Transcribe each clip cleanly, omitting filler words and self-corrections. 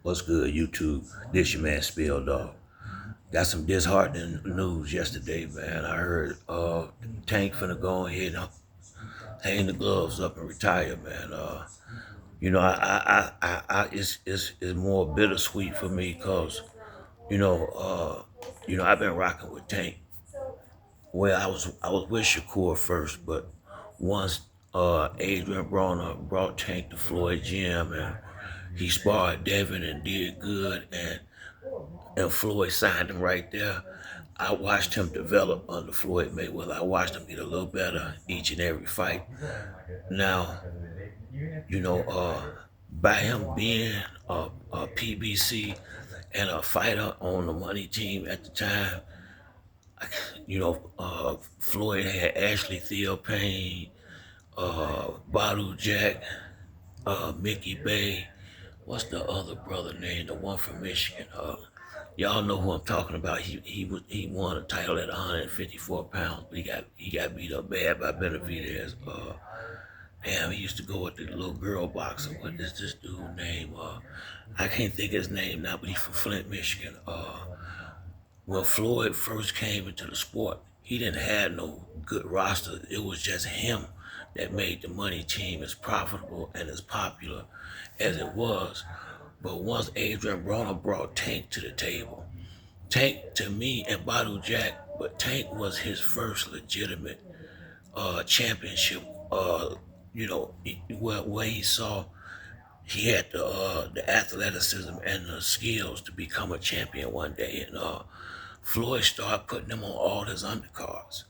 What's good, YouTube? This your man Spill Dog. Got some disheartening news yesterday, man. I heard Tank finna go ahead and hang the gloves up and retire, man. It's more bittersweet for me because I've been rocking with Tank. Well, I was with Shakur first, but once Adrian Broner brought Tank to Floyd Gym and he sparred Devin and did good, and Floyd signed him right there. I watched him develop under Floyd Mayweather. I watched him get a little better each and every fight. Now, you know, by him being a PBC and a fighter on the money team at the time, Floyd had Ashley Theo Payne, Badu Jack, Mickey Bay. What's the other brother name? The one from Michigan. Y'all know who I'm talking about. He won a title at 154 pounds, but he got beat up bad by Benavidez. Damn, he used to go with the little girl boxer. What is this dude name? I can't think of his name now, but he's from Flint, Michigan. When Floyd first came into the sport, he didn't have no good roster. It was just him that made the money team as profitable and as popular as it was. But once Adrian Broner brought Tank to the table, Tank to me and Badu Jack, but Tank was his first legitimate championship. Where he saw he had the athleticism and the skills to become a champion one day, and Floyd started putting him on all his undercards.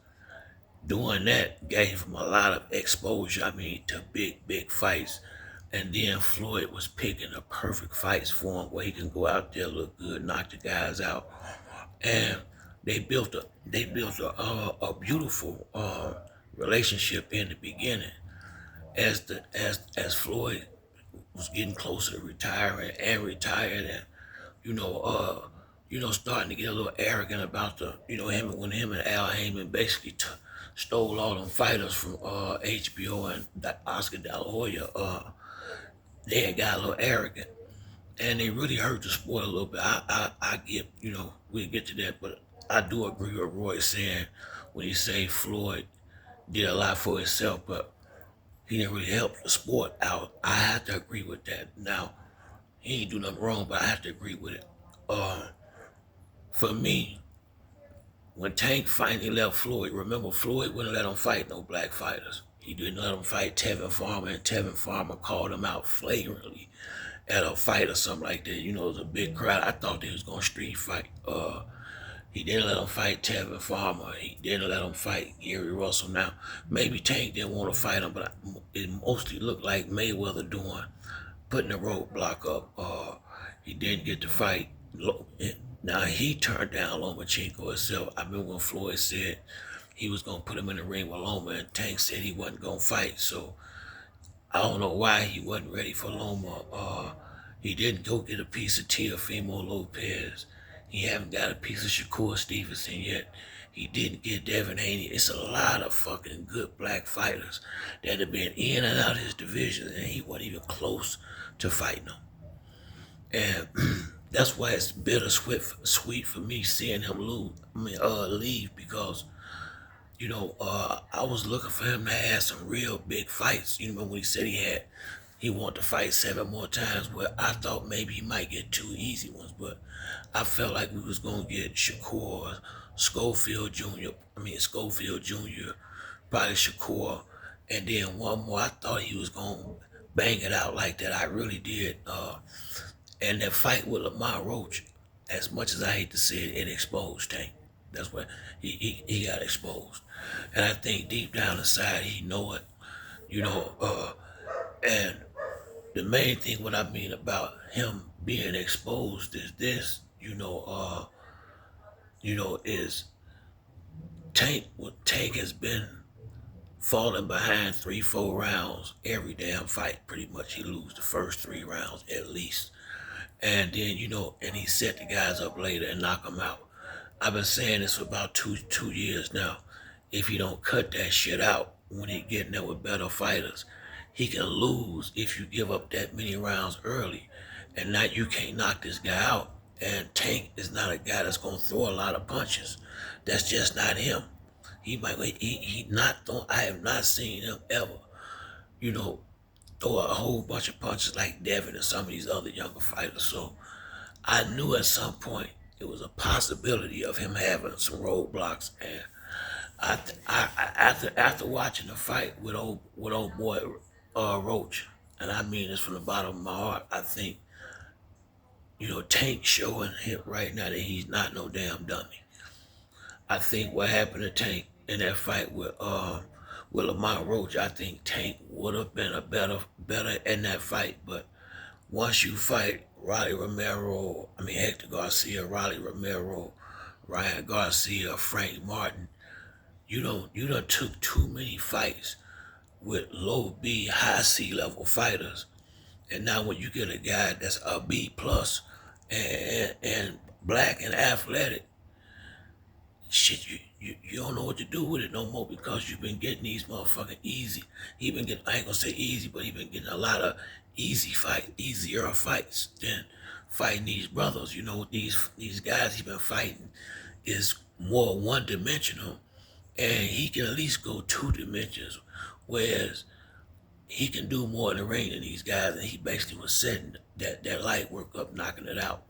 Doing that gave him a lot of exposure, to big fights. And then Floyd was picking the perfect fights for him where he can go out there, look good, knock the guys out. And they built a beautiful relationship in the beginning. As Floyd was getting closer to retiring and retired, and starting to get a little arrogant about him and Al Heyman basically stole all them fighters from HBO and Oscar De La Hoya. They had got a little arrogant, and they really hurt the sport a little bit. I get, we'll get to that, but I do agree with Roy saying when he say Floyd did a lot for himself, but he didn't really help the sport out. I have to agree with that. Now, he ain't do nothing wrong, but I have to agree with it. For me, when Tank finally left Floyd, remember Floyd wouldn't let him fight no black fighters. He didn't let him fight Tevin Farmer, and Tevin Farmer called him out flagrantly at a fight or something like that. It was a big crowd. I thought they was gonna street fight. He didn't let him fight Tevin Farmer. He didn't let him fight Gary Russell. Now, maybe Tank didn't want to fight him, but it mostly looked like Mayweather putting a roadblock up. He didn't get to fight. Now, he turned down Lomachenko himself. I remember when Floyd said he was going to put him in the ring with Loma, and Tank said he wasn't going to fight. So I don't know why he wasn't ready for Loma. He didn't go get a piece of Teofimo Lopez. He haven't got a piece of Shakur Stevenson yet. He didn't get Devin Haney. It's a lot of fucking good black fighters that have been in and out of his division, and he wasn't even close to fighting them. And that's why it's bittersweet for me seeing him leave, because I was looking for him to have some real big fights. You remember when he said he wanted to fight 7 more times? Well, I thought maybe he might get 2 easy ones, but I felt like we was gonna get Shakur, Schofield Jr., probably Shakur, and then one more. I thought he was gonna bang it out like that. I really did. And that fight with Lamar Roach, as much as I hate to say it, it exposed Tank. That's what he got exposed. And I think deep down inside he know it, and the main thing what I mean about him being exposed is this, is Tank has been falling behind 3-4 rounds every damn fight. Pretty much he lose the first 3 rounds at least. And then, and he set the guys up later and knock them out. I've been saying this for about two years now. If he don't cut that shit out when he getting there with better fighters, he can lose if you give up that many rounds early. and now you can't knock this guy out. And Tank is not a guy that's gonna throw a lot of punches. That's just not him. He not throw. I have not seen him ever, you know, throw a whole bunch of punches like Devin and some of these other younger fighters. So I knew at some point it was a possibility of him having some roadblocks. And after watching the fight with old boy Roach, and I mean this from the bottom of my heart, I think Tank showing him right now that he's not no damn dummy. I think what happened to Tank in that fight with Lamont Roach, I think Tank would have been a better in that fight. But once you fight Hector Garcia, Rolly Romero, Ryan Garcia, Frank Martin, you done took too many fights with low B, high C level fighters. And now when you get a guy that's a B plus and black and athletic, shit, you don't know what to do with it no more because you've been getting these motherfucking easy. He been getting, I ain't gonna say easy, but he been getting a lot of easier fights than fighting these brothers. These guys he been fighting is more one dimensional, and he can at least go 2 dimensions, whereas he can do more in the ring than these guys, and he basically was setting that light work up, knocking it out.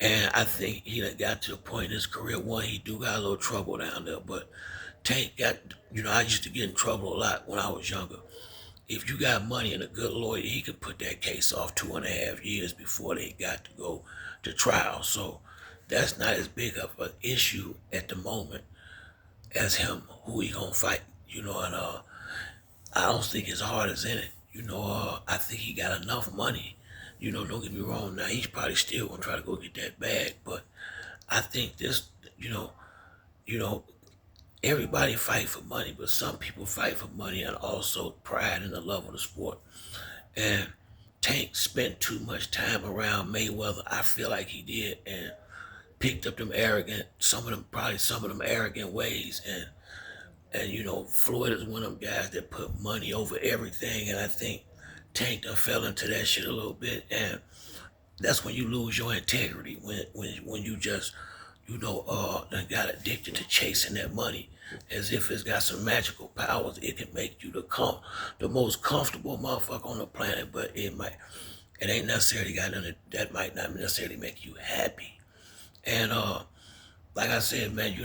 And I think he done got to a point in his career, one, he do got a little trouble down there, but Tank got, I used to get in trouble a lot when I was younger. If you got money and a good lawyer, he could put that case off 2.5 years before they got to go to trial. So that's not as big of an issue at the moment as him, who he gonna fight, and I don't think his heart is in it. I think he got enough money. Don't get me wrong. Now he's probably still gonna try to go get that bag, but I think this, everybody fight for money, but some people fight for money and also pride and the love of the sport. And Tank spent too much time around Mayweather. I feel like he did, and picked up some of them arrogant ways. And Floyd is one of them guys that put money over everything, and I think Tank done fell into that shit a little bit, and that's when you lose your integrity, when you just done got addicted to chasing that money as if it's got some magical powers. It can make you the most comfortable motherfucker on the planet, but it ain't necessarily got nothing that might not necessarily make you happy. And like I said, man,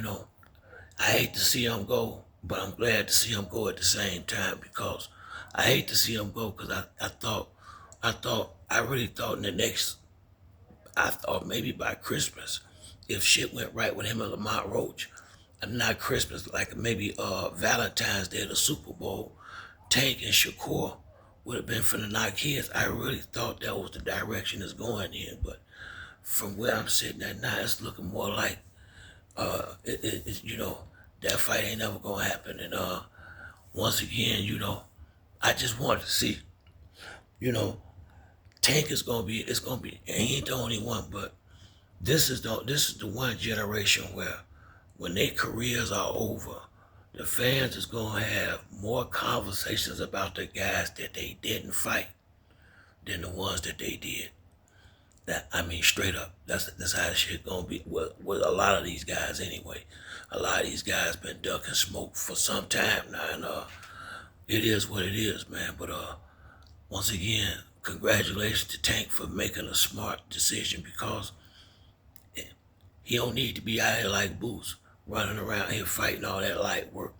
I hate to see him go, but I'm glad to see him go at the same time, because I hate to see him go because I really thought I thought maybe by Christmas, if shit went right with him and Lamont Roach, and not Christmas, like maybe Valentine's Day, the Super Bowl, Tank and Shakur would have been finna knock his. I really thought that was the direction it's going in, but from where I'm sitting at now, it's looking more like that fight ain't never gonna happen. And once again, I just want to see, Tank is gonna be, and he ain't the only one, but this is the one generation where when their careers are over, the fans is gonna have more conversations about the guys that they didn't fight than the ones that they did. I mean, straight up, that's how the shit gonna be with a lot of these guys anyway. A lot of these guys been ducking smoke for some time now, and it is what it is, man. But once again, congratulations to Tank for making a smart decision, because he don't need to be out here like Boots, running around here fighting all that light work,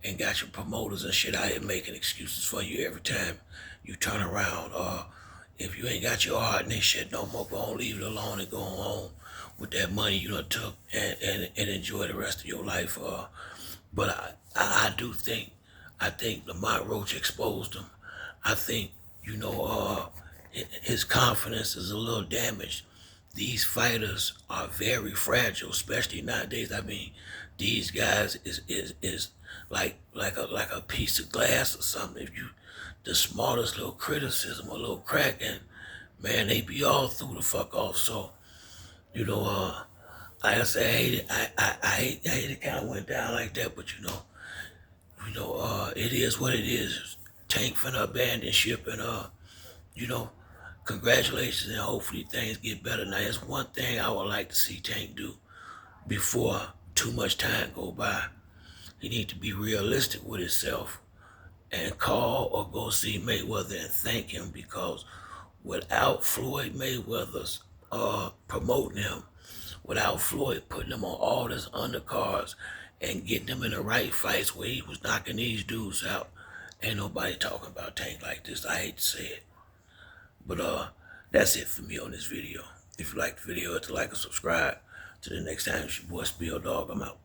and got your promoters and shit out here making excuses for you every time you turn around. If you ain't got your heart in this shit no more, go on, leave it alone and go home with that money you done took and enjoy the rest of your life. But I do think, Lamont Roach exposed him. I think, his confidence is a little damaged. These fighters are very fragile, especially nowadays. I mean, these guys is like a piece of glass or something. If you the smallest little criticism or little crack, and man, they be all through the fuck off. So, like I said, I hate it kind of went down like that, but it is what it is. Tank finna abandon ship, and congratulations, and hopefully things get better. Now, there's one thing I would like to see Tank do before too much time go by. He need to be realistic with himself and call or go see Mayweather and thank him, because without Floyd Mayweather's promoting him, without Floyd putting him on all his undercards and getting him in the right fights where he was knocking these dudes out, ain't nobody talking about Tank like this. I hate to say it. But that's it for me on this video. If you like the video, hit the like and subscribe. Till the next time, it's your boy Spill Dog. I'm out.